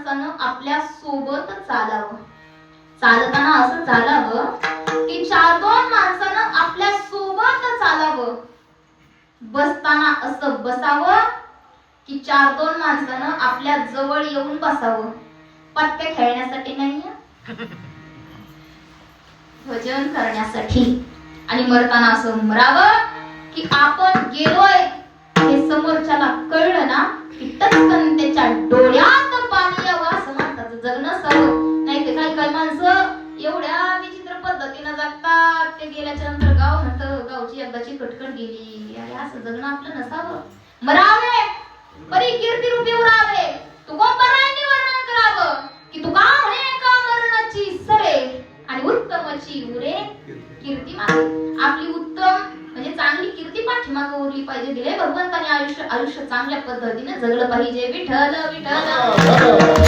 माणसानं आपल्या सोबत चालावं. चालताना असं चालावं की 4-2 माणसानं आपल्या सोबत चालावं. बसताना असं बसावं की 4-2 माणसानं आपल्या जवळ येऊन बसावं. पत्ते खेळण्यासाठी नाही, भजन करण्यासाठी. आणि मरताना असं मरावं की आपण गेलोय हे समोरच्याला कळलं ना की टचकन त्याच्या डोळ्यात पाणी यावं असं माणसाचं जगणं असावं. नाही ते काही माणसं एवढ्या विचित्र पद्धतीनं जगतात, ते गेल्याच्या नंतर गाव म्हणतं गावची एकदाची कटकट गेली. अरे असं जगणं आपलं नसावं. मरावे परी कीर्ती रूपी उरावे, तुकोबरायांनी वर्णन करावं की तुका म्हणे का मरणाची सरे आणि उत्तमची उरे कीर्ती मागे. आपली उत्तम म्हणजे चांगली कीर्ती पाठीमागे उरली पाहिजे. दिले भगवंताने आयुष्य चांगल्या पद्धतीने जगलं पाहिजे. विठ्ठल विठ्ठल.